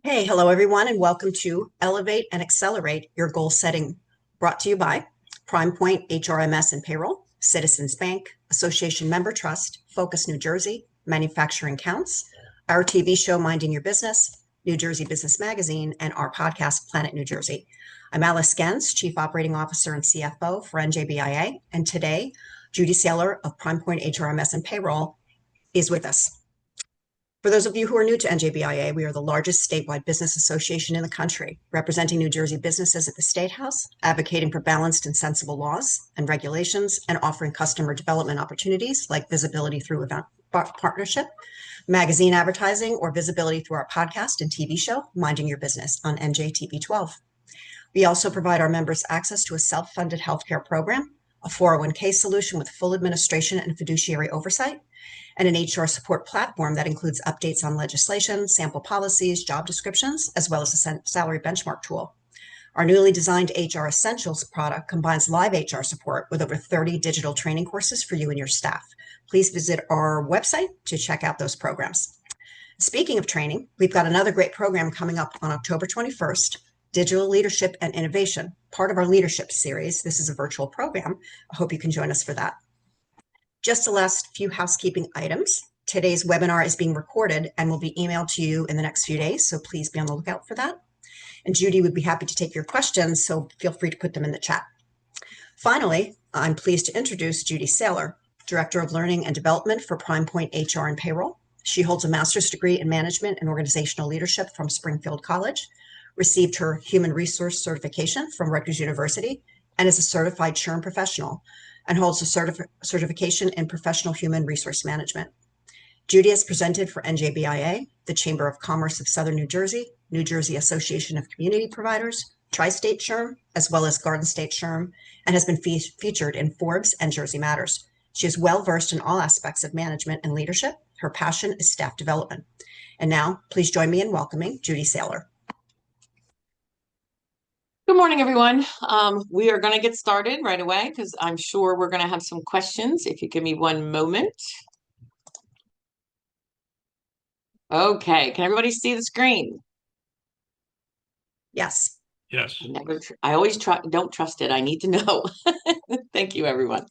Hey, hello everyone, and welcome to Elevate and Accelerate Your Goal Setting, brought to you by Prime Point HRMS and Payroll, Citizens Bank, Association Member Trust, Focus New Jersey, Manufacturing Counts, our TV show Minding Your Business, New Jersey Business Magazine, and our podcast Planet New Jersey. I'm Alice Gens, Chief Operating Officer and CFO for NJBIA, and today Judy Saylor of Prime Point HRMS and Payroll is with us. For those of you who are new to NJBIA, we are the largest statewide business association in the country, representing New Jersey businesses at the State House, advocating for balanced and sensible laws and regulations, and offering customer development opportunities like visibility through event partnership, magazine advertising, or visibility through our podcast and TV show, Minding Your Business, on NJTV 12. We also provide our members access to a self-funded healthcare program, a 401k solution with full administration and fiduciary oversight, and an HR support platform that includes updates on legislation, sample policies, job descriptions, as well as a salary benchmark tool. Our newly designed HR Essentials product combines live HR support with over 30 digital training courses for you and your staff. Please visit our website to check out those programs. Speaking of training, we've got another great program coming up on October 21st, Digital Leadership and Innovation, part of our leadership series. This is a virtual program. I hope you can join us for that. Just the last few housekeeping items. Today's webinar is being recorded and will be emailed to you in the next few days, so please be on the lookout for that. And Judy would be happy to take your questions, so feel free to put them in the chat. Finally, I'm pleased to introduce Judy Saylor, Director of Learning and Development for Prime Point HR and Payroll. She holds a master's degree in management and organizational leadership from Springfield College, received her human resource certification from Rutgers University, and is a certified SHRM professional, and holds a certification in professional human resource management. Judy has presented for NJBIA, the Chamber of Commerce of Southern New Jersey, New Jersey Association of Community Providers, Tri-State SHRM, as well as Garden State SHRM, and has been featured in Forbes and Jersey Matters. She is well-versed in all aspects of management and leadership. Her passion is staff development. And now, please join me in welcoming Judy Saylor. Good morning, everyone. We are going to get started right away because I'm sure we're going to have some questions. If you give me one moment. Okay, can everybody see the screen? Yes. Yes. I always don't trust it. I need to know. Thank you, everyone.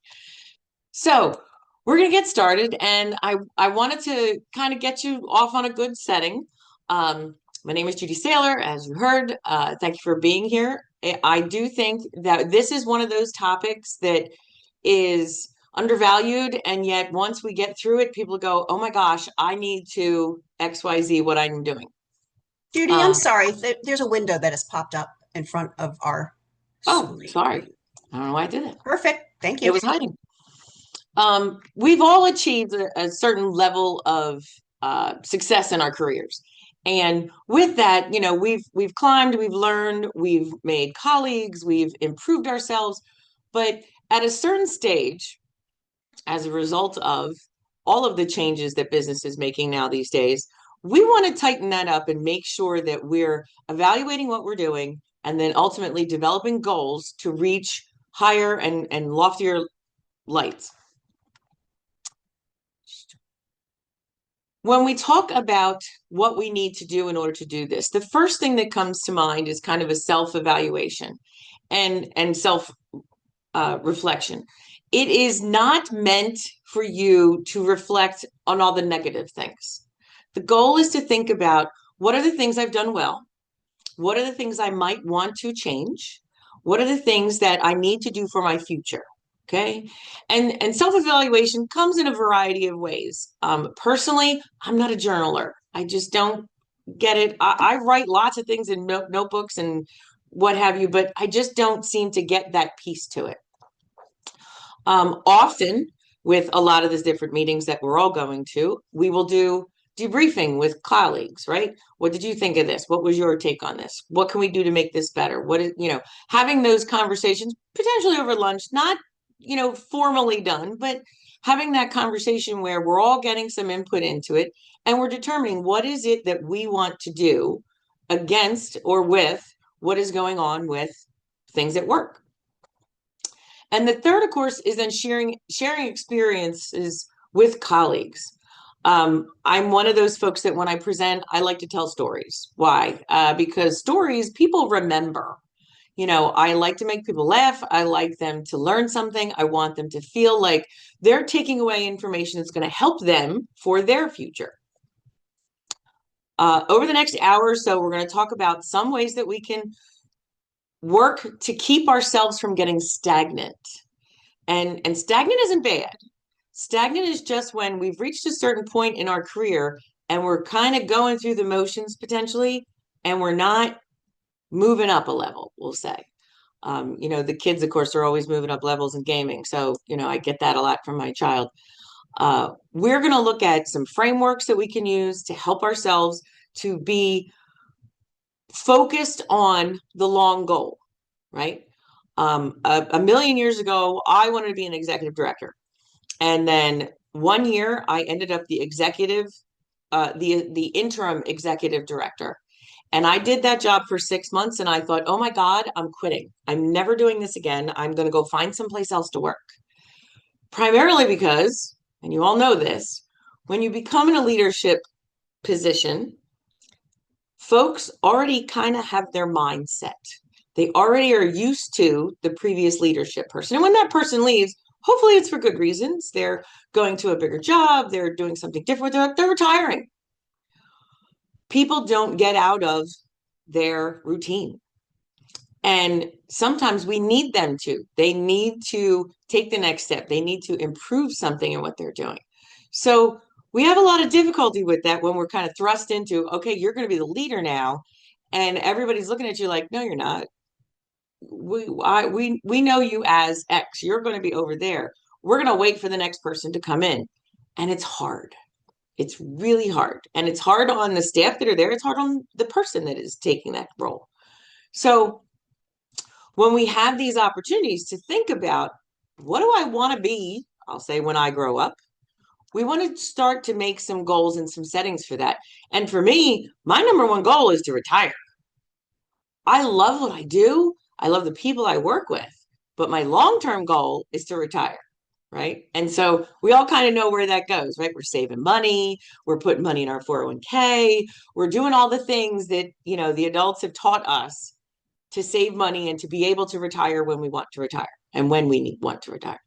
So we're going to get started, and I wanted to kind of get you off on a good setting. My name is Judy Saylor, as you heard. Thank you for being here. I do think that this is one of those topics that is undervalued, and yet once we get through it, people go, oh my gosh, I need to XYZ what I'm doing. Judy, I'm sorry. There's a window that has popped up in front of our screen. Sorry. I don't know why I did it. Perfect. Thank you. It was hiding. We've all achieved a certain level of success in our careers. And with that, you know, we've climbed, we've learned, we've made colleagues, we've improved ourselves. But at a certain stage, as a result of all of the changes that business is making now these days, we want to tighten that up and make sure that we're evaluating what we're doing and then ultimately developing goals to reach higher and loftier lights. When we talk about what we need to do in order to do this, the first thing that comes to mind is kind of a self-evaluation and self-reflection. It is not meant for you to reflect on all the negative things. The goal is to think about, what are the things I've done well? What are the things I might want to change? What are the things that I need to do for my future? Okay. And self-evaluation comes in a variety of ways. Personally, I'm not a journaler. I just don't get it. I write lots of things in notebooks and what have you, but I just don't seem to get that piece to it. Often with a lot of these different meetings that we're all going to, we will do debriefing with colleagues, right? What did you think of this? What was your take on this? What can we do to make this better? What is, you know, having those conversations potentially over lunch, not, you know, formally done, but having that conversation where we're all getting some input into it and we're determining what is it that we want to do against or with what is going on with things at work. And the third, of course, is then sharing experiences with colleagues. I'm one of those folks that when I present, I like to tell stories. Why? Because stories people remember. I like to make people laugh. I like them to learn something. I want them to feel like they're taking away information that's going to help them for their future. Over the next hour or so, we're going to talk about some ways that we can work to keep ourselves from getting stagnant. And stagnant isn't bad. Stagnant is just when we've reached a certain point in our career and we're kind of going through the motions potentially, and we're not moving up a level, we'll say. The kids, of course, are always moving up levels in gaming. So, I get that a lot from my child. We're going to look at some frameworks that we can use to help ourselves to be focused on the long goal, right? A million years ago, I wanted to be an executive director. And then one year I ended up the interim executive director. And I did that job for 6 months and I thought, oh my God, I'm quitting. I'm never doing this again. I'm going to go find someplace else to work. Primarily because, and you all know this, when you become in a leadership position, folks already kind of have their mindset. They already are used to the previous leadership person. And when that person leaves, hopefully it's for good reasons. They're going to a bigger job. They're doing something different. They're retiring. People don't get out of their routine. And sometimes we need them to. They need to take the next step. They need to improve something in what they're doing. So we have a lot of difficulty with that when we're kind of thrust into, okay, you're going to be the leader now. And everybody's looking at you like, no, you're not. We know you as X. You're going to be over there. We're going to wait for the next person to come in. And it's hard. It's really hard. And it's hard on the staff that are there. It's hard on the person that is taking that role. So when we have these opportunities to think about what do I want to be, I'll say when I grow up, we want to start to make some goals and some settings for that. And for me, my number one goal is to retire. I love what I do. I love the people I work with, but my long-term goal is to retire. Right. And so we all kind of know where that goes, right? We're saving money. We're putting money in our 401k. We're doing all the things that, the adults have taught us to save money and to be able to retire when we want to retire and when we want to retire.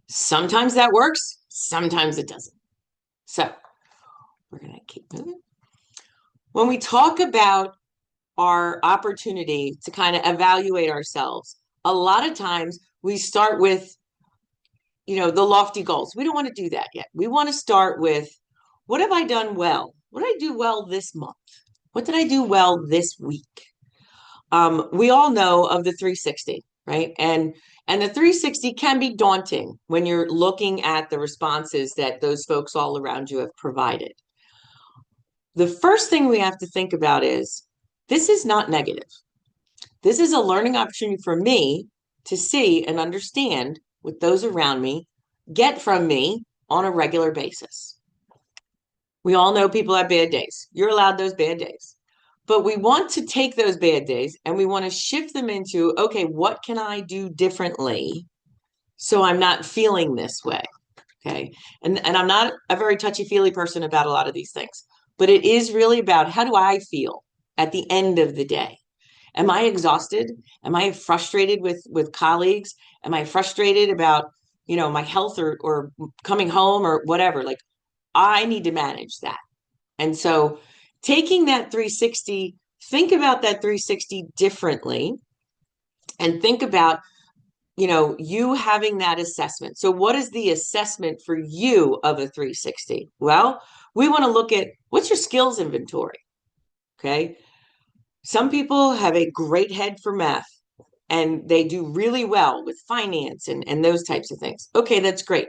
Sometimes that works. Sometimes it doesn't. So we're going to keep moving. When we talk about our opportunity to kind of evaluate ourselves, a lot of times we start with the lofty goals. We don't want to do that yet. We want to start with, what have I done well? What did I do well this month? What did I do well this week? We all know of the 360, right? And the 360 can be daunting when you're looking at the responses that those folks all around you have provided. The first thing we have to think about is, this is not negative. This is a learning opportunity for me to see and understand what those around me get from me on a regular basis. We all know people have bad days. You're allowed those bad days. But we want to take those bad days and we want to shift them into, okay, what can I do differently so I'm not feeling this way? Okay. And I'm not a very touchy-feely person about a lot of these things, but it is really about, how do I feel at the end of the day? Am I exhausted? Am I frustrated with colleagues? Am I frustrated about, my health or coming home or whatever? Like, I need to manage that. And so taking that 360, think about that 360 differently and think about, you having that assessment. So what is the assessment for you of a 360? Well, we want to look at, what's your skills inventory? Okay. Some people have a great head for math and they do really well with finance and those types of things. Okay, that's great.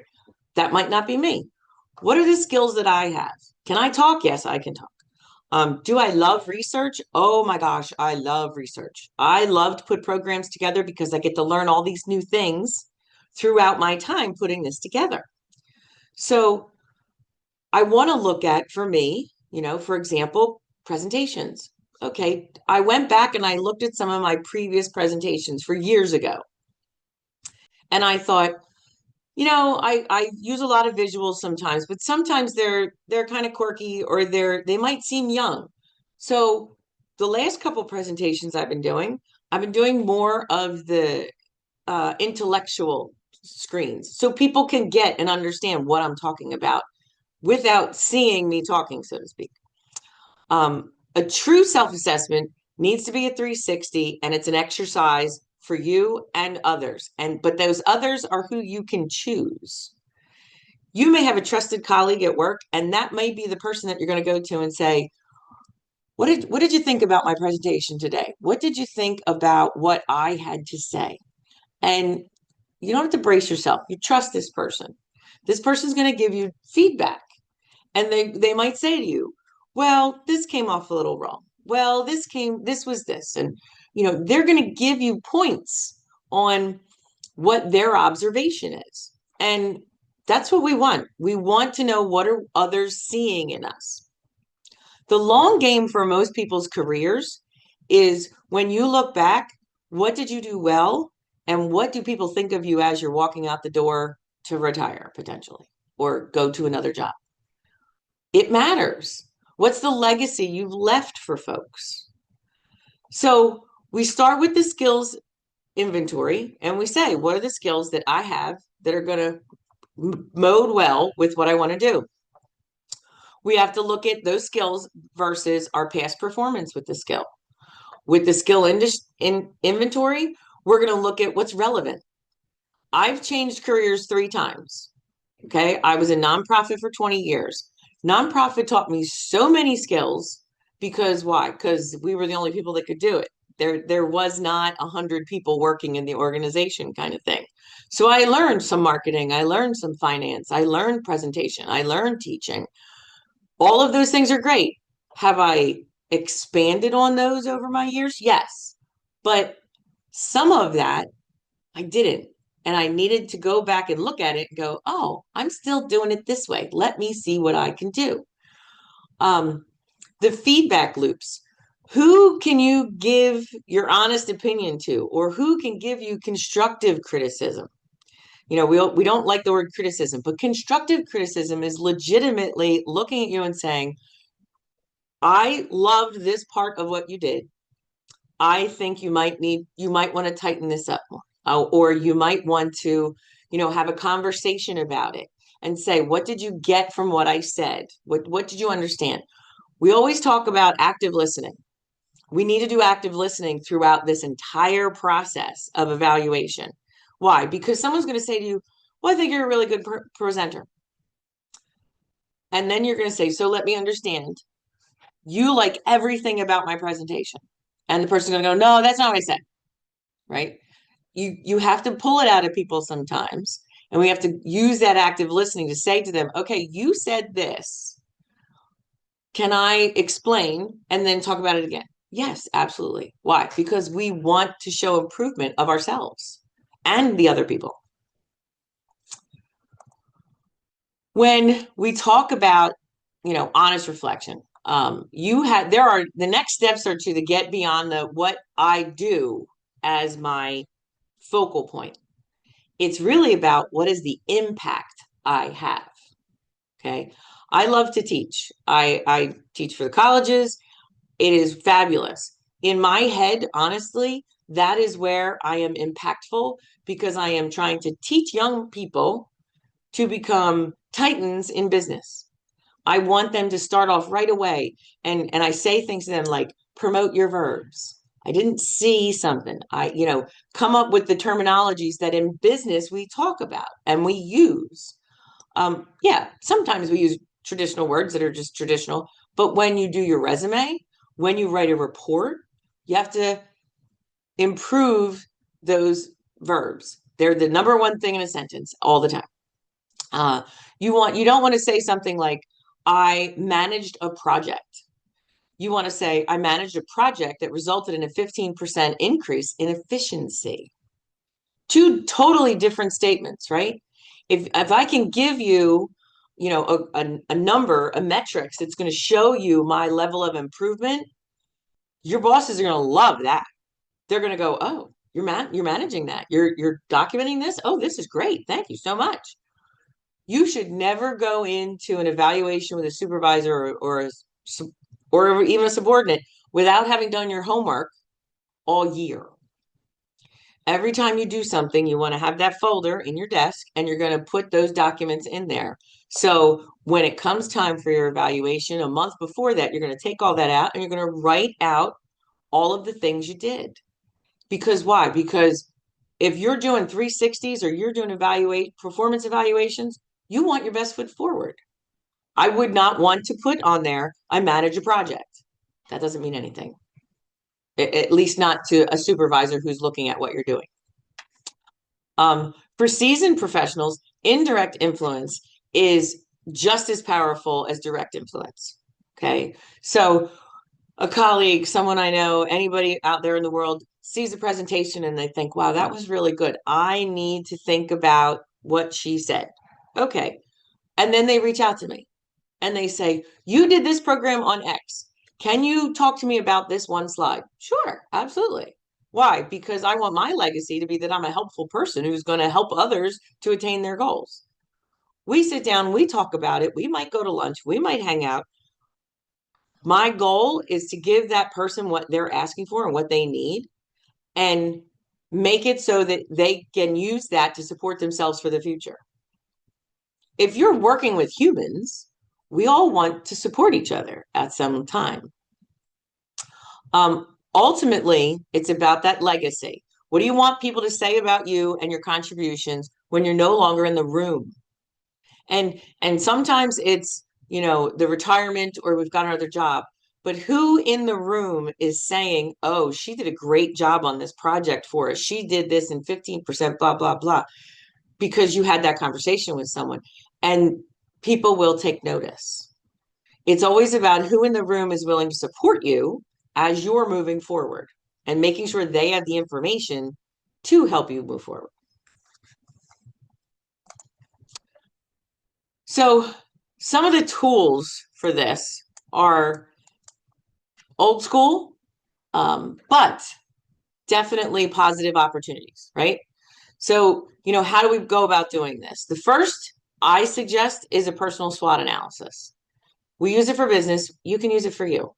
That might not be me. What are the skills that I have? Can I talk? Yes, I can talk. Do I love research? Oh my gosh, I love research. I love to put programs together because I get to learn all these new things throughout my time putting this together. So I want to look at, for me, for example, presentations. Okay, I went back and I looked at some of my previous presentations for years ago. And I thought, I use a lot of visuals sometimes, but sometimes they're kind of quirky, or they might seem young. So the last couple presentations I've been doing more of the intellectual screens, so people can get and understand what I'm talking about without seeing me talking, so to speak. A true self-assessment needs to be a 360, and it's an exercise for you and others. But those others are who you can choose. You may have a trusted colleague at work, and that may be the person that you're going to go to and say, what did you think about my presentation today? What did you think about what I had to say? And you don't have to brace yourself. You trust this person. This person's going to give you feedback. And they might say to you, well, this came off a little wrong. Well, this was this. And, they're going to give you points on what their observation is. And that's what we want. We want to know, what are others seeing in us? The long game for most people's careers is, when you look back, what did you do well? And what do people think of you as you're walking out the door to retire potentially, or go to another job? It matters. What's the legacy you've left for folks? So we start with the skills inventory, and we say, what are the skills that I have that are going to mode well with what I want to do? We have to look at those skills versus our past performance with the skill. With the skill inventory, we're going to look at what's relevant. I've changed careers 3 times. Okay. I was a nonprofit for 20 years. Nonprofit taught me so many skills, because why? Because we were the only people that could do it. There was not 100 people working in the organization, kind of thing. So I learned some marketing. I learned some finance. I learned presentation. I learned teaching. All of those things are great. Have I expanded on those over my years? Yes. But some of that I didn't. And I needed to go back and look at it and go, oh, I'm still doing it this way. Let me see what I can do. The feedback loops. Who can you give your honest opinion to, or who can give you constructive criticism? We don't like the word criticism, but constructive criticism is legitimately looking at you and saying, I loved this part of what you did. I think you might want to tighten this up more. Or you might want to, have a conversation about it and say, what did you get from what I said? What did you understand? We always talk about active listening. We need to do active listening throughout this entire process of evaluation. Why? Because someone's going to say to you, well, I think you're a really good presenter. And then you're going to say, so let me understand. You like everything about my presentation. And the person's going to go, no, that's not what I said. Right? You have to pull it out of people sometimes. And we have to use that active listening to say to them, okay, you said this. Can I explain and then talk about it again? Yes, absolutely. Why? Because we want to show improvement of ourselves and the other people. When we talk about, honest reflection, the next steps are to get beyond what I do as my focal point. It's really about, what is the impact I have? Okay. I love to teach. I teach for the colleges. It is fabulous. In my head, honestly, that is where I am impactful, because I am trying to teach young people to become titans in business. I want them to start off right away. And I say things to them like, promote your verbs. I didn't see something. Come up with the terminologies that in business we talk about and we use. Yeah, sometimes we use traditional words that are just traditional. But when you do your resume, when you write a report, you have to improve those verbs. They're the number one thing in a sentence all the time. You don't want to say something like, I managed a project. You want to say, I managed a project that resulted in a 15% increase in efficiency. 2 totally different statements, right? If I can give you, a number, a metrics that's going to show you my level of improvement, your bosses are going to love that. They're going to go, oh, you're managing that. You're documenting this. Oh, this is great. Thank you so much. You should never go into an evaluation with a supervisor or even a subordinate without having done your homework all year. Every time you do something, you want to have that folder in your desk and you're going to put those documents in there. So when it comes time for your evaluation, a month before that, you're going to take all that out and you're going to write out all of the things you did. Because why? Because if you're doing 360s or you're doing performance evaluations, you want your best foot forward. I would not want to put on there, I manage a project. That doesn't mean anything, at least not to a supervisor who's looking at what you're doing. For seasoned professionals, indirect influence is just as powerful as direct influence. Okay. So a colleague, someone I know, anybody out there in the world sees a presentation and they think, wow, that was really good. I need to think about what she said. Okay. And then they reach out to me and they say, you did this program on X. Can you talk to me about this one slide? Sure, absolutely. Why? Because I want my legacy to be that I'm a helpful person who's going to help others to attain their goals. We sit down, we talk about it. We might go to lunch, we might hang out. My goal is to give that person what they're asking for and what they need and make it so that they can use that to support themselves for the future. If you're working with humans, we all want to support each other at some time. Ultimately, it's about that legacy. What do you want people to say about you and your contributions when you're no longer in the room? And sometimes it's, the retirement or we've got another job. But who in the room is saying, oh, she did a great job on this project for us. She did this in 15%, blah, blah, blah, because you had that conversation with someone. And people will take notice. It's always about who in the room is willing to support you as you're moving forward and making sure they have the information to help you move forward. So some of the tools for this are old school, but definitely positive opportunities, right? So, how do we go about doing this? The first I suggest is a personal SWOT analysis. We use it for business. You can use it for you.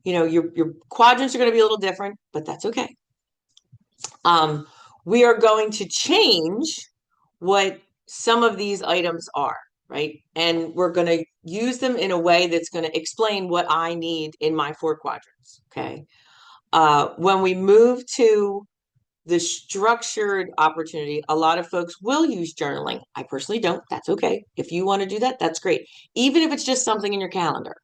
Your quadrants are going to be a little different, but that's okay. We are going to change what some of these items are, right? And we're going to use them in a way that's going to explain what I need in my 4 quadrants, okay? When we move to the structured opportunity, a lot of folks will use journaling. I personally don't. That's okay. If you want to do that, that's great. Even if it's just something in your calendar.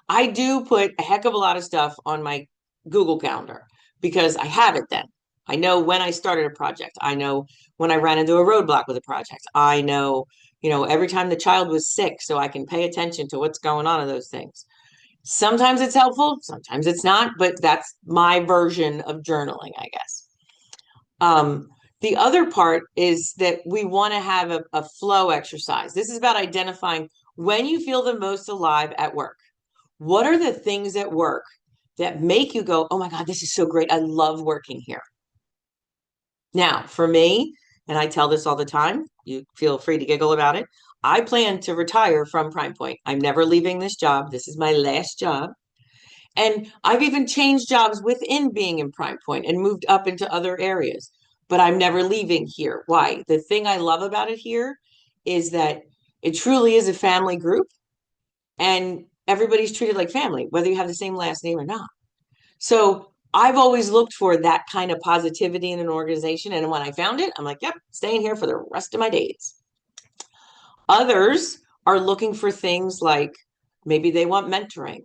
I do put a heck of a lot of stuff on my Google Calendar because I have it then. I know when I started a project. I know when I ran into a roadblock with a project. I know, every time the child was sick, so I can pay attention to what's going on in those things. Sometimes it's helpful, sometimes it's not, but that's my version of journaling, I guess. The other part is that we want to have a flow exercise. This is about identifying when you feel the most alive at work. What are the things at work that make you go, oh my God, this is so great. I love working here. Now, for me, and I tell this all the time, you feel free to giggle about it. I plan to retire from Prime Point. I'm never leaving this job. This is my last job. And I've even changed jobs within being in Prime Point and moved up into other areas, but I'm never leaving here. Why? The thing I love about it here is that it truly is a family group and everybody's treated like family, whether you have the same last name or not. So I've always looked for that kind of positivity in an organization. And when I found it, I'm like, yep, staying here for the rest of my days. Others are looking for things like maybe they want mentoring.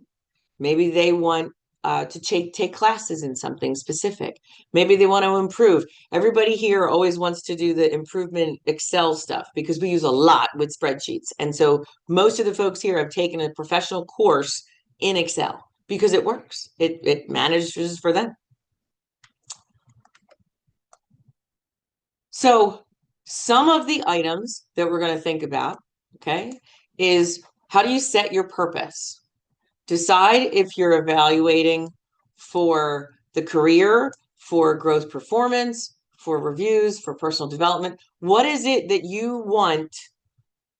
Maybe they want to take classes in something specific. Maybe they want to improve. Everybody here always wants to do the improvement Excel stuff because we use a lot with spreadsheets. And so most of the folks here have taken a professional course in Excel because it works. It manages for them. So some of the items that we're going to think about, okay, is how do you set your purpose? Decide if you're evaluating for the career, for growth performance, for reviews, for personal development. What is it that you want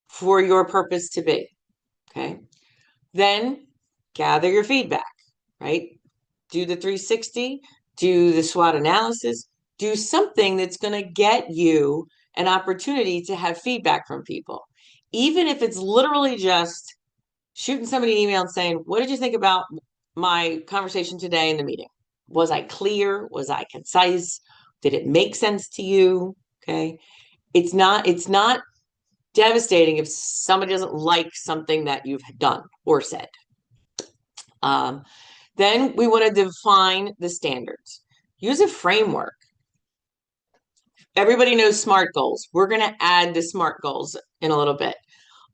for your purpose to be? Okay. Then gather your feedback, right? Do the 360, do the SWOT analysis, do something that's going to get you an opportunity to have feedback from people. Even if it's literally just shooting somebody an email and saying, what did you think about my conversation today in the meeting? Was I clear? Was I concise? Did it make sense to you? Okay. It's not devastating if somebody doesn't like something that you've done or said. Then we want to define the standards. Use a framework. Everybody knows SMART goals. We're going to add the SMART goals in a little bit.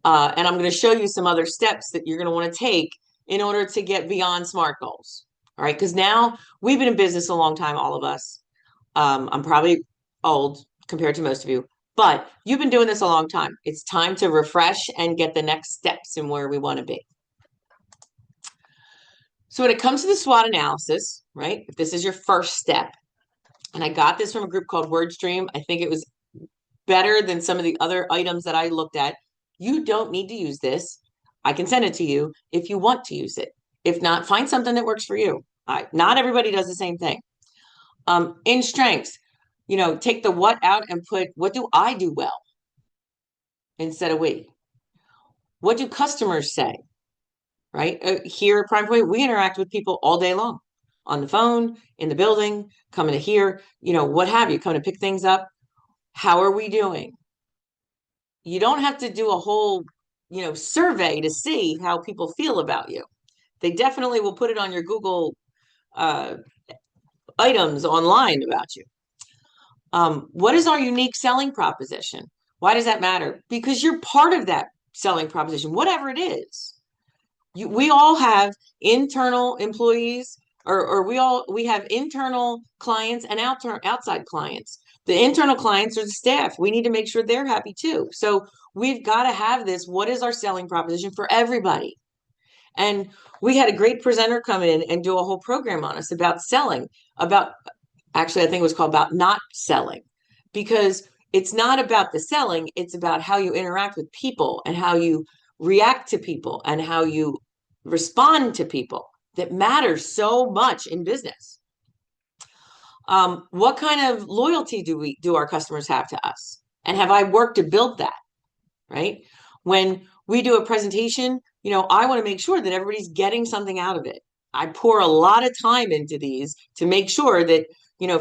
And I'm going to show you some other steps that you're going to want to take in order to get beyond SMART goals. All right. Because now we've been in business a long time, all of us. I'm probably old compared to most of you, but you've been doing this a long time. It's time to refresh and get the next steps in where we want to be. So when it comes to the SWOT analysis, right, if this is your first step, and I got this from a group called WordStream, I think it was better than some of the other items that I looked at. You don't need to use this. I can send it to you if you want to use it. If not, find something that works for you. Not everybody does the same thing. In strengths, take the what out and put, what do I do well? Instead of we. What do customers say? Right? Here at Prime Point, we interact with people all day long on the phone, in the building, coming to here, what have you, coming to pick things up. How are we doing? You don't have to do a whole, survey to see how people feel about you. They definitely will put it on your Google items online about you. What is our unique selling proposition? Why does that matter? Because you're part of that selling proposition, whatever it is. We all have internal employees, or we have internal clients and outside clients. The internal clients are the staff. We need to make sure they're happy too. So we've got to have this. What is our selling proposition for everybody? And we had a great presenter come in and do a whole program on us about selling, actually, I think it was called about not selling, because it's not about the selling. It's about how you interact with people and how you react to people and how you respond to people that matters so much in business. What kind of loyalty do our customers have to us? And have I worked to build that, right? When we do a presentation, I want to make sure that everybody's getting something out of it. I pour a lot of time into these to make sure that,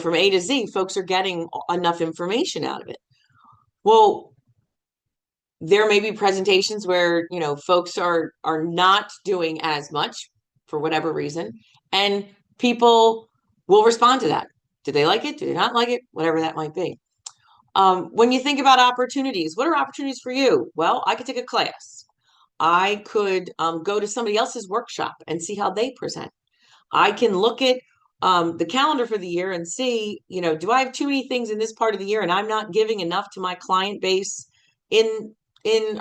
from A to Z, folks are getting enough information out of it. Well, there may be presentations where, folks are not doing as much for whatever reason, and people will respond to that. Do they like it? Do they not like it? Whatever that might be. When you think about opportunities, what are opportunities for you? Well, I could take a class. I could go to somebody else's workshop and see how they present. I can look at the calendar for the year and see, do I have too many things in this part of the year and I'm not giving enough to my client base in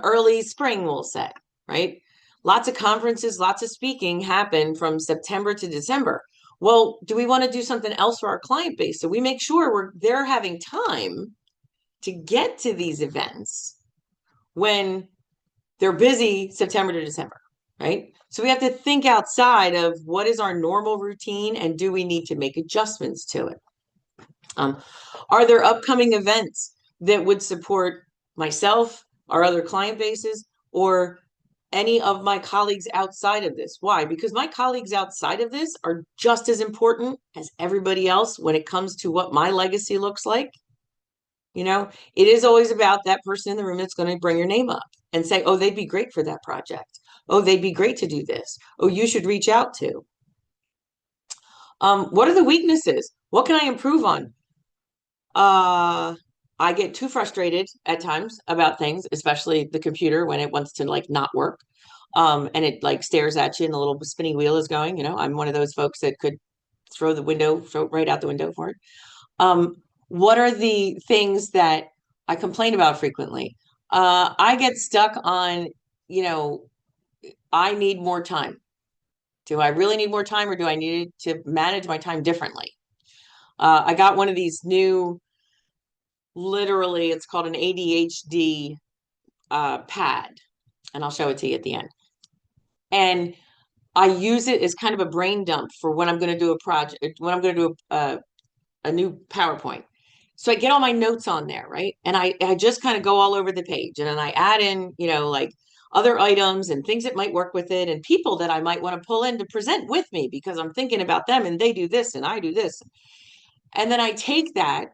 early spring, we'll say, right? Lots of conferences, lots of speaking happen from September to December. Well, do we want to do something else for our client base? So we make sure they're having time to get to these events when they're busy September to December, right? So we have to think outside of what is our normal routine and do we need to make adjustments to it? Are there upcoming events that would support myself, our other client bases, or any of my colleagues outside of this? Why? Because my colleagues outside of this are just as important as everybody else when it comes to what my legacy looks like. It is always about that person in the room that's going to bring your name up and say, oh, they'd be great for that project. Oh, they'd be great to do this. Oh, you should reach out to. What are the weaknesses? What can I improve on? I get too frustrated at times about things, especially the computer when it wants to not work. And it stares at you and the little spinning wheel is going. I'm one of those folks that could throw right out the window for it. What are the things that I complain about frequently? I get stuck on, I need more time. Do I really need more time or do I need to manage my time differently? I got one of these new, literally, it's called an ADHD pad, and I'll show it to you at the end. And I use it as kind of a brain dump for when I'm going to do a project, when I'm going to do a new PowerPoint. So I get all my notes on there, right? And I just kind of go all over the page, and then I add in, like other items and things that might work with it, and people that I might want to pull in to present with me because I'm thinking about them and they do this and I do this. And then I take that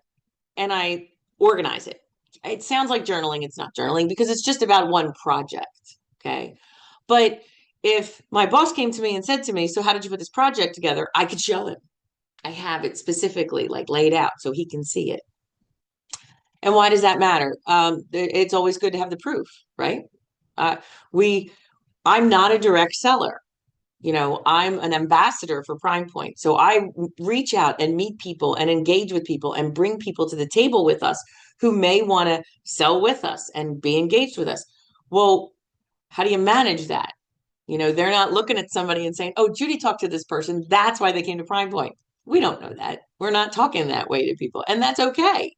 and I organize it. It sounds like journaling. It's not journaling because it's just about one project. Okay. But if my boss came to me and said to me, "So how did you put this project together?" I could show him. I have it specifically like laid out so he can see it. And why does that matter? It's always good to have the proof, right? Uh, we, I'm not a direct seller. I'm an ambassador for Prime Point. So I reach out and meet people and engage with people and bring people to the table with us who may want to sell with us and be engaged with us. Well, how do you manage that? They're not looking at somebody and saying, "Oh, Judy talked to this person. That's why they came to Prime Point." We don't know that. We're not talking that way to people, and that's okay.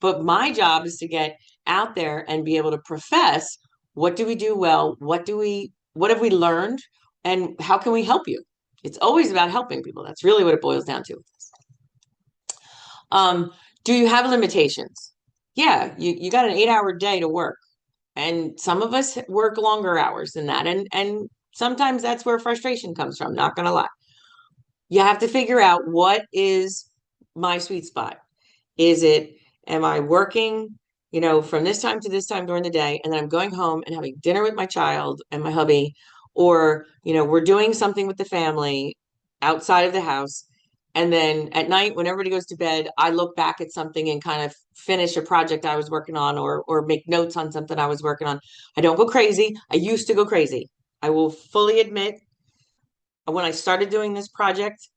But my job is to get out there and be able to profess, what do we do well? What have we learned? And how can we help you? It's always about helping people. That's really what it boils down to. Um, do you have limitations? Yeah, you got an 8-hour day to work. And some of us work longer hours than that. And sometimes that's where frustration comes from, not gonna lie. You have to figure out, what is my sweet spot. Am I working, from this time to this time during the day, and then I'm going home and having dinner with my child and my hubby, or, we're doing something with the family outside of the house. And then at night, when everybody goes to bed, I look back at something and kind of finish a project I was working on, or make notes on something I was working on. I don't go crazy. I used to go crazy. I will fully admit, when I started doing this project,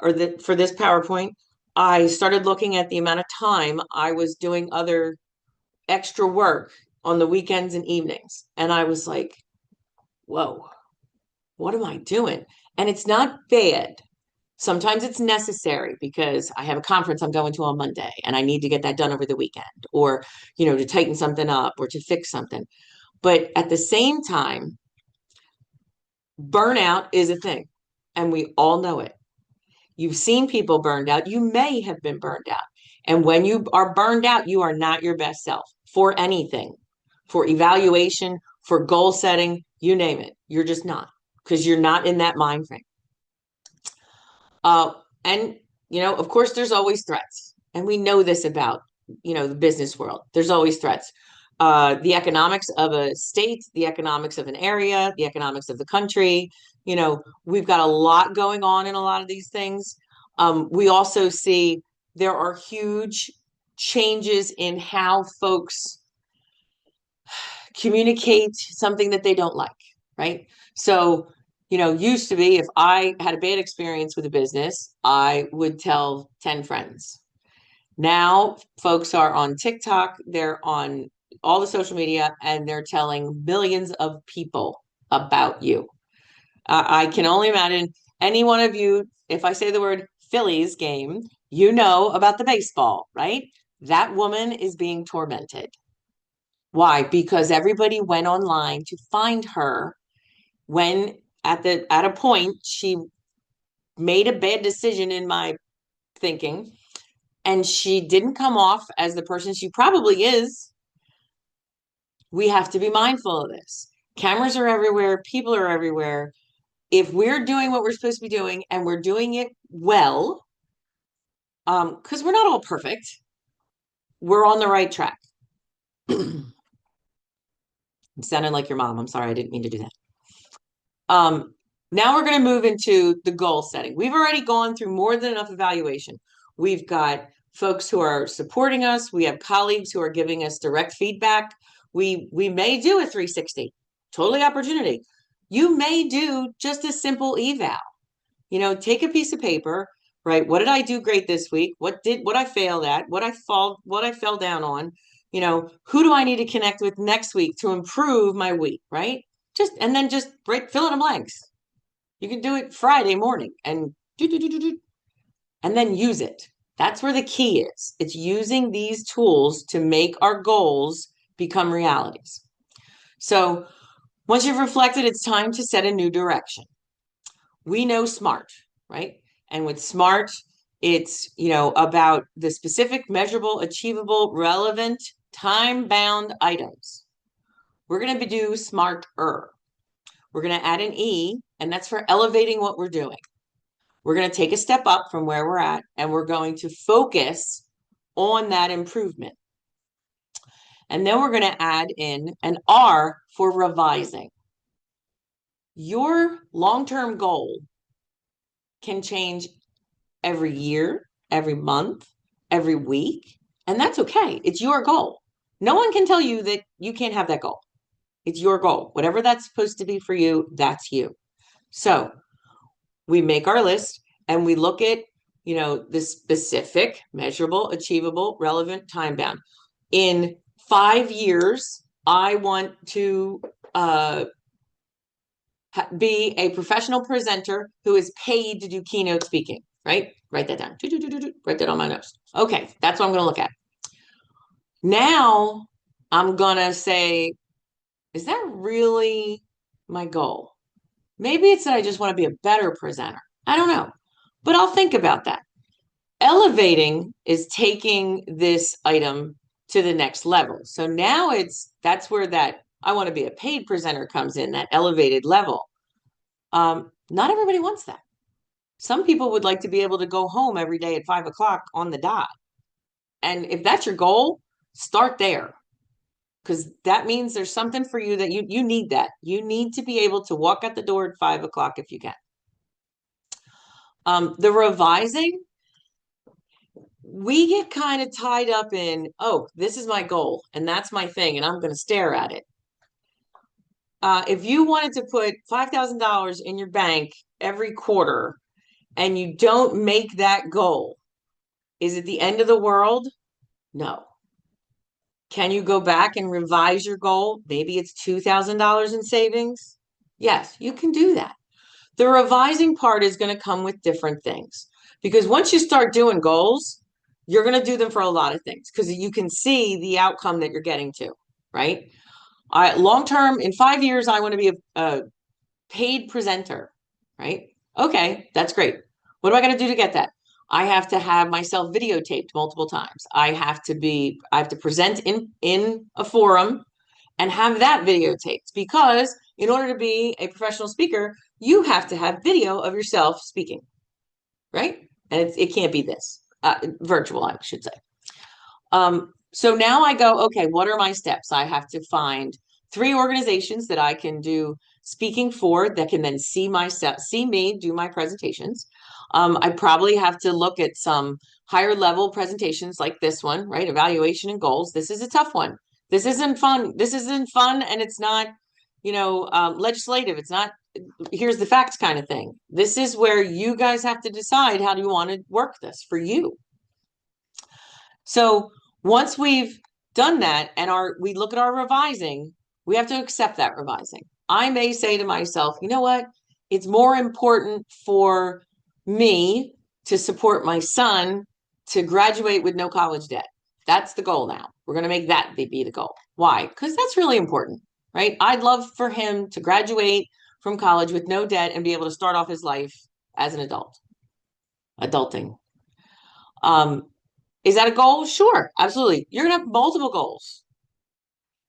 for this PowerPoint, I started looking at the amount of time I was doing other extra work on the weekends and evenings. And I was like, whoa, what am I doing? And it's not bad. Sometimes it's necessary because I have a conference I'm going to on Monday and I need to get that done over the weekend, or, to tighten something up or to fix something. But at the same time, burnout is a thing, and we all know it. You've seen people burned out. You may have been burned out. And when you are burned out, you are not your best self for anything, for evaluation, for goal setting, you name it. You're just not, because you're not in that mind frame. And, of course, there's always threats. And we know this about, the business world. There's always threats. The economics of a state, the economics of an area, the economics of the country. We've got a lot going on in a lot of these things. We also see there are huge changes in how folks communicate something that they don't like, right? So, used to be, if I had a bad experience with a business, I would tell 10 friends. Now, folks are on TikTok, they're on all the social media, and they're telling millions of people about you. I can only imagine any one of you, if I say the word Phillies game, about the baseball, right? That woman is being tormented. Why? Because everybody went online to find her when at a point she made a bad decision, in my thinking, and she didn't come off as the person she probably is. We have to be mindful of this. Cameras are everywhere, people are everywhere. If we're doing what we're supposed to be doing and we're doing it well, because we're not all perfect, we're on the right track. I'm sounding like your mom. I'm sorry, I didn't mean to do that. Now we're going to move into the goal setting. We've already gone through more than enough evaluation. We've got folks who are supporting us. We have colleagues who are giving us direct feedback. We may do a 360, totally opportunity. You may do just a simple eval. Take a piece of paper, right? What did I do great this week? What I failed at? What I fell down on? Who do I need to connect with next week to improve my week, right? And then fill in the blanks. You can do it Friday morning and and then use it. That's where the key is. It's using these tools to make our goals become realities. So once you've reflected, it's time to set a new direction. We know SMART, right? And with SMART, it's, about the specific, measurable, achievable, relevant, time-bound items. We're going to do SMART-er. We're going to add an E, and that's for elevating what we're doing. We're going to take a step up from where we're at, and we're going to focus on that improvement. And then we're going to add in an R for revising. Your long-term goal can change every year, every month, every week, and that's okay. It's your goal. No one can tell you that you can't have that goal. It's your goal. Whatever that's supposed to be for you, that's you. So we make our list and we look at, the specific, measurable, achievable, relevant, time bound. In 5 years, I want to be a professional presenter who is paid to do keynote speaking, right? Write that down. Write that on my notes. Okay, that's what I'm going to look at. Now I'm going to say, is that really my goal? Maybe it's that I just want to be a better presenter. I don't know, but I'll think about that. Elevating is taking this item to the next level. So now that's where that I want to be a paid presenter comes in, that elevated level. Not everybody wants that. Some people would like to be able to go home every day at 5 o'clock on the dot. And if that's your goal, start there. Because that means there's something for you that you need that. You need to be able to walk out the door at 5 o'clock if you can. The revising, we get kind of tied up in, oh, this is my goal and that's my thing and I'm going to stare at it. If you wanted to put $5,000 in your bank every quarter and you don't make that goal, is it the end of the world? No. Can you go back and revise your goal? Maybe it's $2,000 in savings. Yes, you can do that. The revising part is going to come with different things because once you start doing goals, you're going to do them for a lot of things because you can see the outcome that you're getting to, right? Long-term, in 5 years, I want to be a paid presenter, right? Okay, that's great. What do I got to do to get that? I have to have myself videotaped multiple times. I have to present in a forum and have that videotaped because in order to be a professional speaker, you have to have video of yourself speaking, right? And it can't be this, virtual, I should say. So now I go, okay, what are my steps? I have to find 3 organizations that I can do speaking for that can then see me do my presentations. I probably have to look at some higher level presentations like this one, right? Evaluation and goals. This is a tough one. This isn't fun. This isn't fun. And it's not, legislative. It's not, here's the facts kind of thing. This is where you guys have to decide how do you want to work this for you. So once we've done that and we look at our revising, we have to accept that revising. I may say to myself, you know what? It's more important for me to support my son to graduate with no college debt. That's the goal now. We're going to make that be the goal. Why? Because that's really important, right? I'd love for him to graduate from college with no debt and be able to start off his life as an adult. Adulting. Is that a goal? Sure, absolutely. You're going to have multiple goals.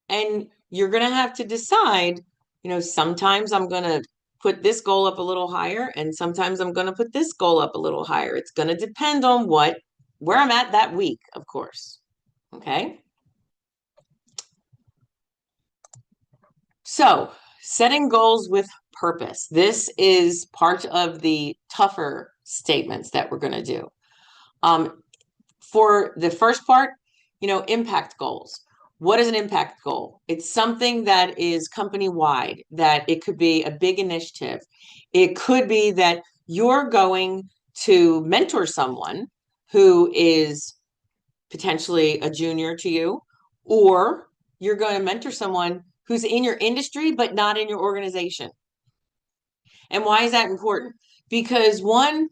And you're going to have to decide, sometimes I'm going to put this goal up a little higher and sometimes I'm going to put this goal up a little higher. It's going to depend on where I'm at that week, of course. Okay. So setting goals with purpose. This is part of the tougher statements that we're going to do. For the first part, impact goals. What is an impact goal? It's something that is company-wide, that it could be a big initiative. It could be that you're going to mentor someone who is potentially a junior to you, or you're going to mentor someone who's in your industry, but not in your organization. And why is that important? Because one,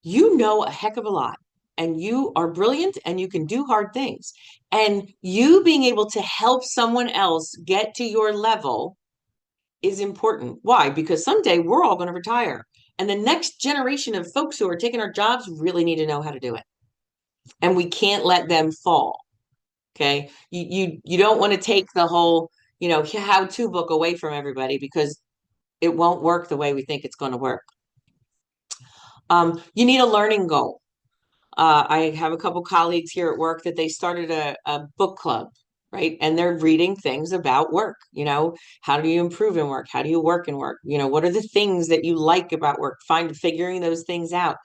you know a heck of a lot. and you are brilliant and you can do hard things. And you being able to help someone else get to your level is important. Why? Because someday we're all going to retire. And the next generation of folks who are taking our jobs really need to know how to do it. And we can't let them fall. Okay. You don't want to take the whole, how-to book away from everybody, because it won't work the way we think it's going to work. You need a learning goal. I have a couple colleagues here at work that they started a book club, right? And they're reading things about work. How do you improve in work? How do you work in work? What are the things that you like about work? Figuring those things out.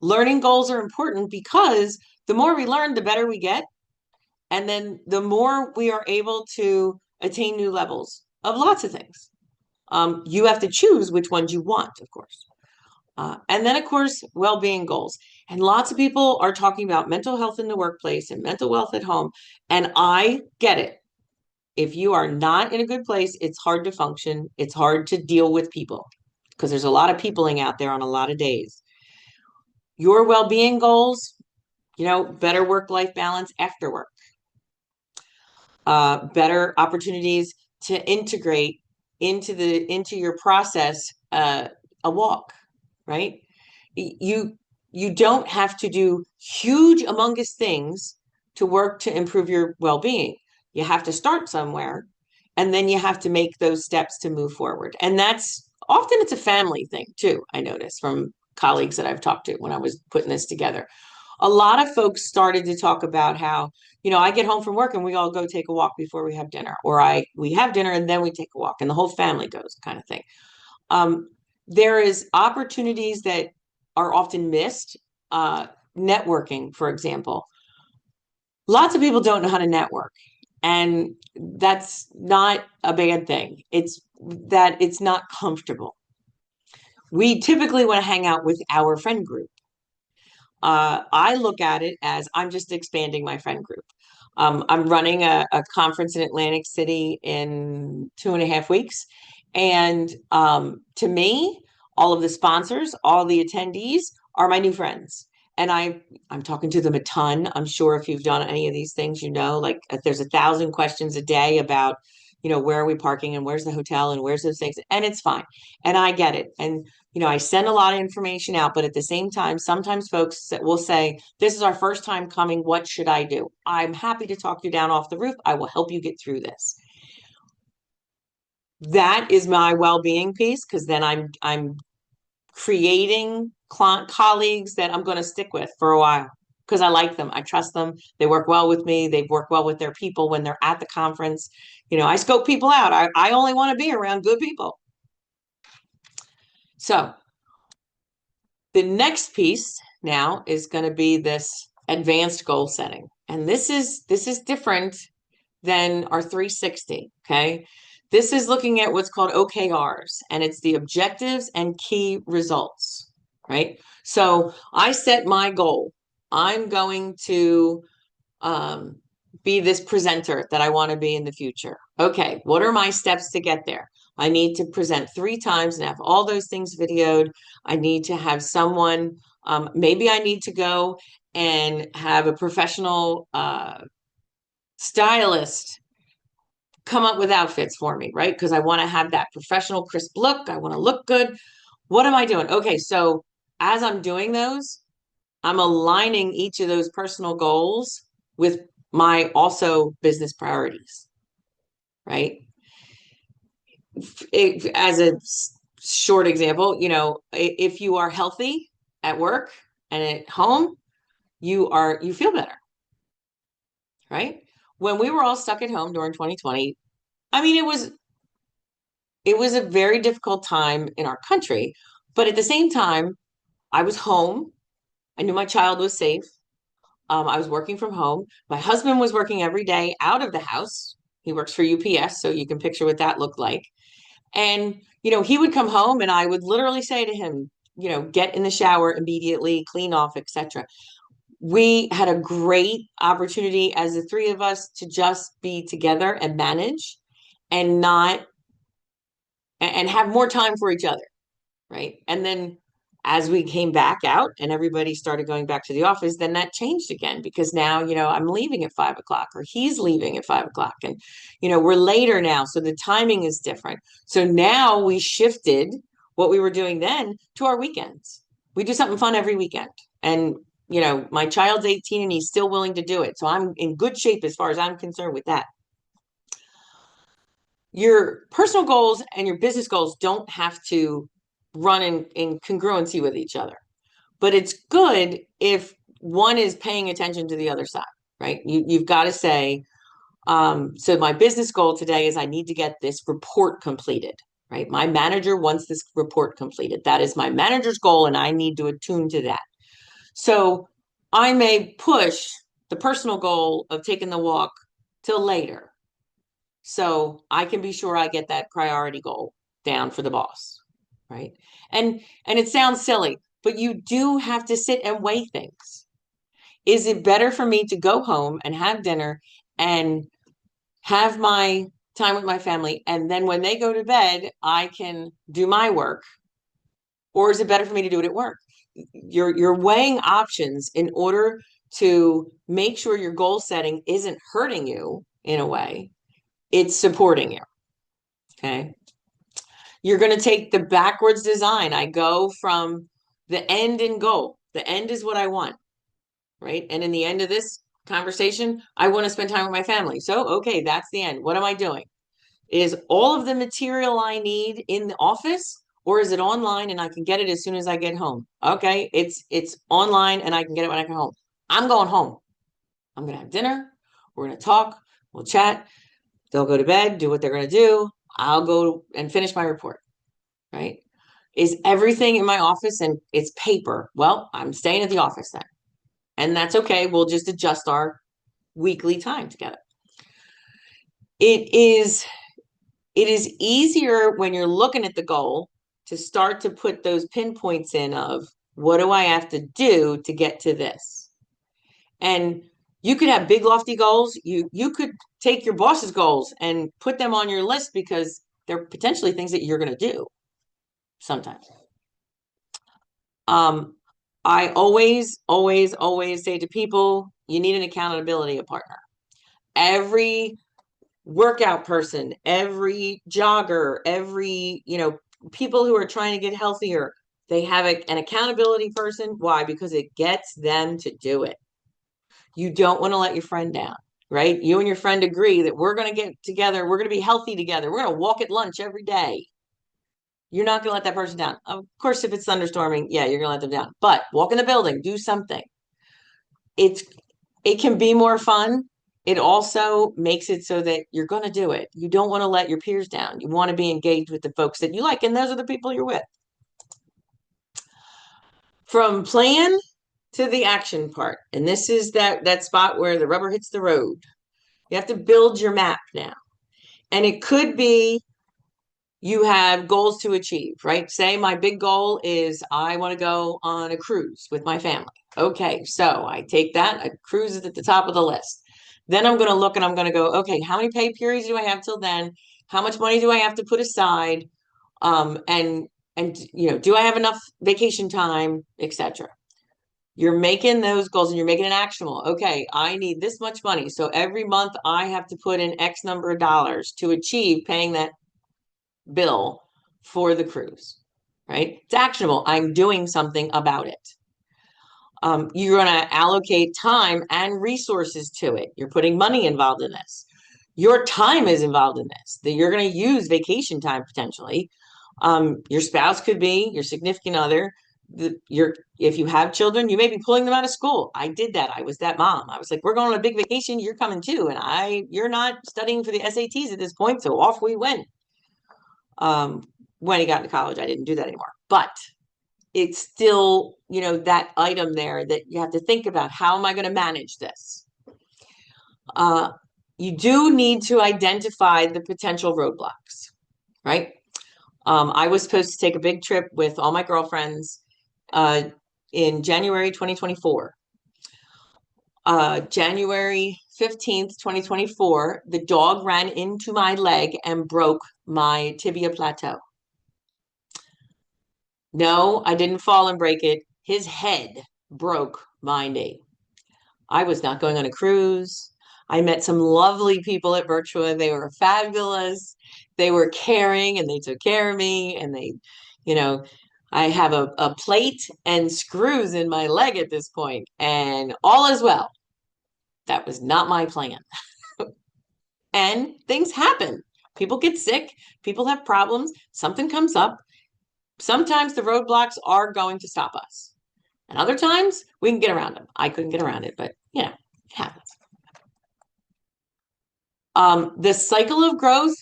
Learning goals are important because the more we learn, the better we get. And then the more we are able to attain new levels of lots of things. You have to choose which ones you want, of course. And then, of course, well-being goals. And lots of people are talking about mental health in the workplace and mental health at home. And I get it. If you are not in a good place, it's hard to function. It's hard to deal with people because there's a lot of peopling out there on a lot of days. Your well-being goals, better work-life balance after work. Better opportunities to integrate into your process a walk, right? You don't have to do huge humongous things to work to improve your well-being. You have to start somewhere, and then you have to make those steps to move forward. And that's often it's a family thing too. I notice from colleagues that I've talked to when I was putting this together. A lot of folks started to talk about how, I get home from work and we all go take a walk before we have dinner, or we have dinner and then we take a walk and the whole family goes, kind of thing. There is opportunities that are often missed. Networking, for example. Lots of people don't know how to network, and that's not a bad thing. It's that it's not comfortable. We typically want to hang out with our friend group. I look at it as I'm just expanding my friend group. I'm running a conference in Atlantic City in 2.5 weeks. And to me, all of the sponsors, all the attendees are my new friends. And I'm talking to them a ton. I'm sure if you've done any of these things, like if there's 1,000 questions a day about, where are we parking and where's the hotel and where's those things. And it's fine. And I get it. And I send a lot of information out, but at the same time, sometimes folks will say, this is our first time coming. What should I do? I'm happy to talk you down off the roof. I will help you get through this. That is my well-being piece, because then I'm creating colleagues that I'm going to stick with for a while because I like them. I trust them. They work well with me. They work well with their people when they're at the conference. I scope people out. I only want to be around good people. So the next piece now is going to be this advanced goal setting. And this is different than our 360. Okay. This is looking at what's called OKRs, and it's the objectives and key results, right? So I set my goal. I'm going to be this presenter that I want to be in the future. Okay, what are my steps to get there? I need to present 3 times and have all those things videoed. I need to have someone, maybe I need to go and have a professional stylist come up with outfits for me, right? Because I want to have that professional, crisp look. I want to look good. What am I doing? Okay, so as I'm doing those, I'm aligning each of those personal goals with my also business priorities, right? As a short example, if you are healthy at work and at home, you feel better, right? When we were all stuck at home during 2020, I mean, it was a very difficult time in our country, but at the same time, I was home. I knew my child was safe. I was working from home. My husband was working every day out of the house. He works for UPS, so you can picture what that looked like. And, he would come home and I would literally say to him, get in the shower immediately, clean off, etc. We had a great opportunity as the 3 of us to just be together and manage and have more time for each other, right? And then As we came back out and everybody started going back to the office, then that changed again because now, I'm leaving at 5 o'clock or he's leaving at 5 o'clock. And, we're later now. So the timing is different. So now we shifted what we were doing then to our weekends. We do something fun every weekend. And, my child's 18 and he's still willing to do it. So I'm in good shape as far as I'm concerned with that. Your personal goals and your business goals don't have to run in congruency with each other. But it's good if one is paying attention to the other side, right? You've got to say, so my business goal today is I need to get this report completed, right? My manager wants this report completed. That is my manager's goal, and I need to attune to that. So I may push the personal goal of taking the walk till later. So I can be sure I get that priority goal down for the boss, right? And it sounds silly, but you do have to sit and weigh things. Is it better for me to go home and have dinner and have my time with my family, and then when they go to bed, I can do my work? Or is it better for me to do it at work? You're weighing options in order to make sure your goal setting isn't hurting you in a way. It's supporting you. Okay. You're going to take the backwards design. I go from the end and goal. The end is what I want, right? And in the end of this conversation, I want to spend time with my family. So, okay, that's the end. What am I doing? Is all of the material I need in the office, or is it online and I can get it as soon as I get home? Okay, it's online and I can get it when I get home. I'm going home. I'm going to have dinner. We're going to talk. We'll chat. They'll go to bed, do what they're going to do. I'll go and finish my report, right? Is everything in my office and it's paper? Well, I'm staying at the office then. And that's okay. We'll just adjust our weekly time together. It is easier when you're looking at the goal to start to put those pinpoints in of what do I have to do to get to this? And you could have big lofty goals. You could take your boss's goals and put them on your list because they're potentially things that you're going to do sometimes. I always, always, always say to people, you need an accountability partner. Every workout person, every jogger, every, people who are trying to get healthier, they have an accountability person. Why? Because it gets them to do it. You don't want to let your friend down, right? You and your friend agree that we're going to get together. We're going to be healthy together. We're going to walk at lunch every day. You're not going to let that person down. Of course, if it's thunderstorming, yeah, you're going to let them down. But walk in the building, do something. It can be more fun. It also makes it so that you're going to do it. You don't want to let your peers down. You want to be engaged with the folks that you like, and those are the people you're with. From plan to the action part, and this is that spot where the rubber hits the road. You have to build your map now. And it could be you have goals to achieve, right? Say my big goal is I want to go on a cruise with my family. Okay, so I take that, a cruise is at the top of the list. Then I'm going to look and I'm going to go, okay, how many pay periods do I have till then? How much money do I have to put aside? And do I have enough vacation time, etc. You're making those goals and you're making it actionable. Okay, I need this much money. So every month I have to put in X number of dollars to achieve paying that bill for the cruise, right? It's actionable. I'm doing something about it. You're going to allocate time and resources to it. You're putting money involved in this. Your time is involved in this. That you're going to use vacation time potentially. Your spouse could be your significant other. If you have children, you may be pulling them out of school. I did that. I was that mom. I was like, we're going on a big vacation. You're coming too. And you're not studying for the SATs at this point. So off we went. When he got into college, I didn't do that anymore. But it's still, that item there that you have to think about. How am I going to manage this? You do need to identify the potential roadblocks, right? I was supposed to take a big trip with all my girlfriends in January 2024. January 15th, 2024, the dog ran into my leg and broke my tibia plateau. No, I didn't fall and break it. His head broke my knee. I was not going on a cruise. I met some lovely people at Virtua. They were fabulous. They were caring and they took care of me. And they, you know, I have a plate and screws in my leg at this point, and all is well. That was not my plan. And things happen. People get sick, people have problems, something comes up. Sometimes the roadblocks are going to stop us. And other times we can get around them. I couldn't get around it, but it happens. The cycle of growth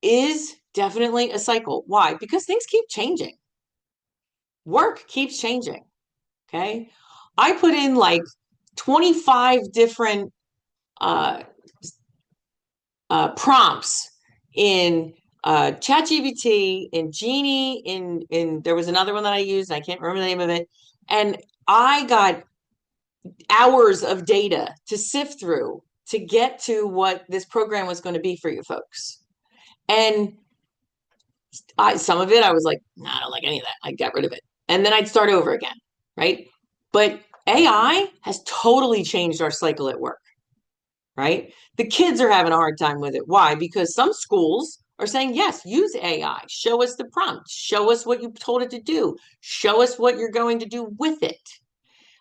is definitely a cycle. Why? Because things keep changing. Work keeps changing. Okay. I put in like 25 different uh, prompts in ChatGPT, in Genie, in there was another one that I used. I can't remember the name of it. And I got hours of data to sift through to get to what this program was going to be for you folks. And some of it I was like, nah, I don't like any of that. I got rid of it. And then I'd start over again, right? But AI has totally changed our cycle at work, right? The kids are having a hard time with it. Why? Because some schools are saying, yes, use AI. Show us the prompt. Show us what you told it to do. Show us what you're going to do with it.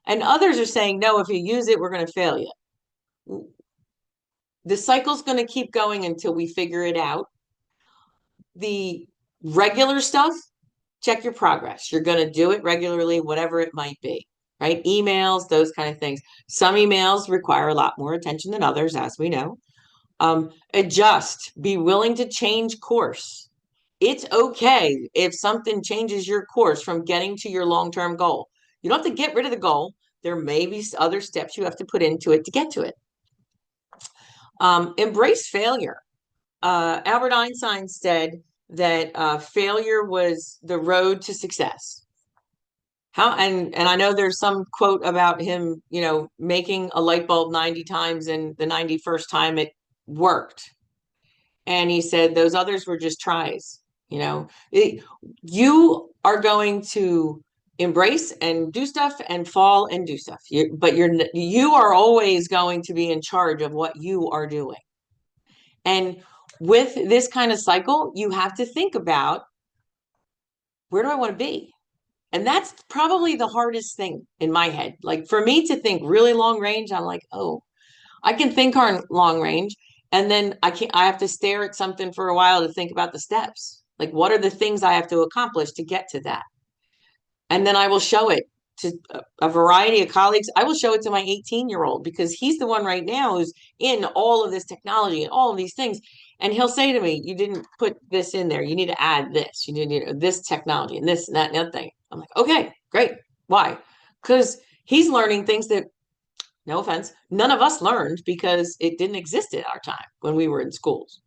And others are saying, no, if you use it, we're going to fail you. The cycle's going to keep going until we figure it out. The regular stuff, check your progress. You're going to do it regularly, whatever it might be, right? Emails, those kind of things. Some emails require a lot more attention than others, as we know. Adjust, be willing to change course. It's okay if something changes your course from getting to your long-term goal. You don't have to get rid of the goal. There may be other steps you have to put into it to get to it. Embrace failure. Albert Einstein said that failure was the road to success. And I know there's some quote about him, making a light bulb 90 times and the 91st time it worked. And he said those others were just tries. You are going to embrace and do stuff and fall and do stuff. But you are always going to be in charge of what you are doing. And with this kind of cycle, you have to think about, where do I want to be? And that's probably the hardest thing in my head. Like for me to think really long range, I'm like, oh, I can think on long range. And then I have to stare at something for a while to think about the steps. Like, what are the things I have to accomplish to get to that? And then I will show it to a variety of colleagues. I will show it to my 18-year-old because he's the one right now who's in all of this technology and all of these things. And he'll say to me, you didn't put this in there. You need to add this. You need this technology and this and that and the other thing. I'm like, okay, great. Why? Because he's learning things that, no offense, none of us learned because it didn't exist at our time when we were in schools.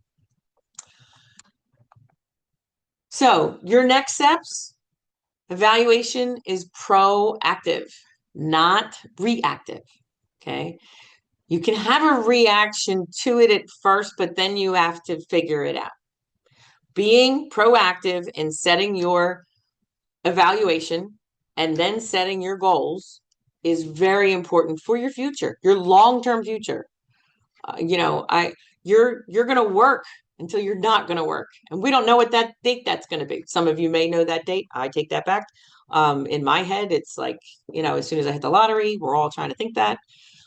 So your next steps, evaluation is proactive, not reactive. Okay. You can have a reaction to it at first, but then you have to figure it out. Being proactive in setting your evaluation and then setting your goals is very important for your future, your long-term future. You're going to work until you're not going to work. And we don't know what that date that's going to be. Some of you may know that date. I take that back. In my head, it's like, as soon as I hit the lottery, we're all trying to think that.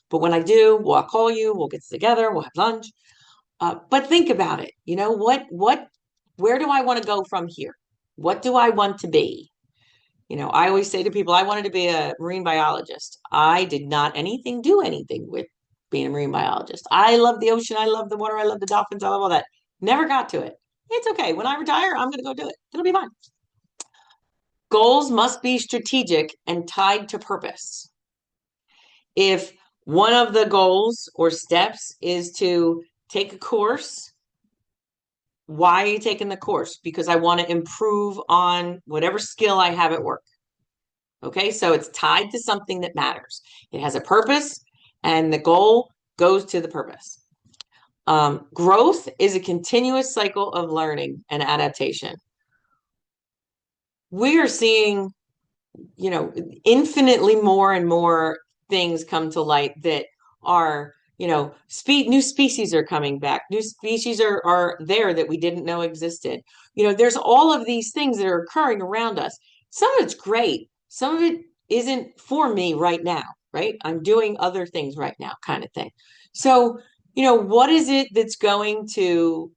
But when I do, I'll call you, we'll get together, we'll have lunch. But think about it. Where do I want to go from here? What do I want to be? I always say to people, I wanted to be a marine biologist. I did not do anything with being a marine biologist. I love the ocean. I love the water. I love the dolphins. I love all that. Never got to it. It's okay. When I retire, I'm going to go do it. It'll be fine. Goals must be strategic and tied to purpose. If one of the goals or steps is to take a course, why are you taking the course? Because I want to improve on whatever skill I have at work. Okay, so it's tied to something that matters. It has a purpose, and the goal goes to the purpose. Growth is a continuous cycle of learning and adaptation. we are seeing, infinitely more and more things come to light that are, new species are coming back. New species are there that we didn't know existed. There's all of these things that are occurring around us. Some of it's great. Some of it isn't for me right now, right? I'm doing other things right now, kind of thing. So, what is it that's going to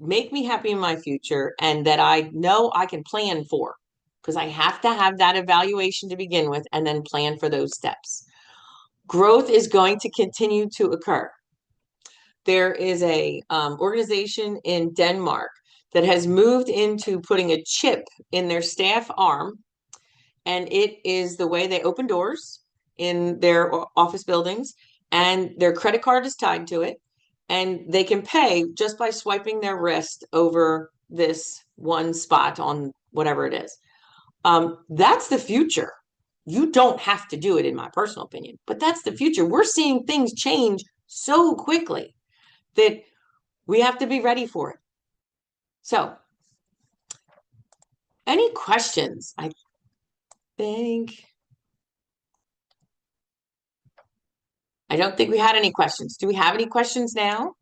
make me happy in my future and that I know I can plan for? Because I have to have that evaluation to begin with and then plan for those steps. Growth is going to continue to occur. There is a organization in Denmark that has moved into putting a chip in their staff arm, and it is the way they open doors in their office buildings, and their credit card is tied to it, and they can pay just by swiping their wrist over this one spot on whatever it is. That's the future. You don't have to do it, in my personal opinion, but that's the future. We're seeing things change so quickly that we have to be ready for it. So, any questions? I don't think we had any questions. Do we have any questions now?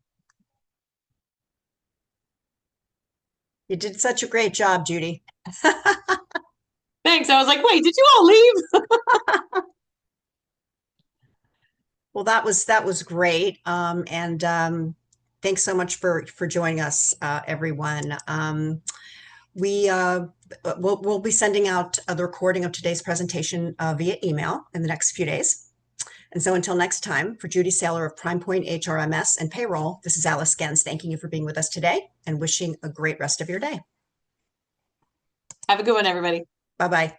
You did such a great job, Judy. Thanks. I was like, wait, did you all leave? Well, that was great. Thanks so much for joining us, everyone. We'll be sending out the recording of today's presentation via email in the next few days. And so until next time, for Judy Saylor of Prime Point HRMS and Payroll, this is Alice Gens thanking you for being with us today and wishing a great rest of your day. Have a good one, everybody. Bye-bye.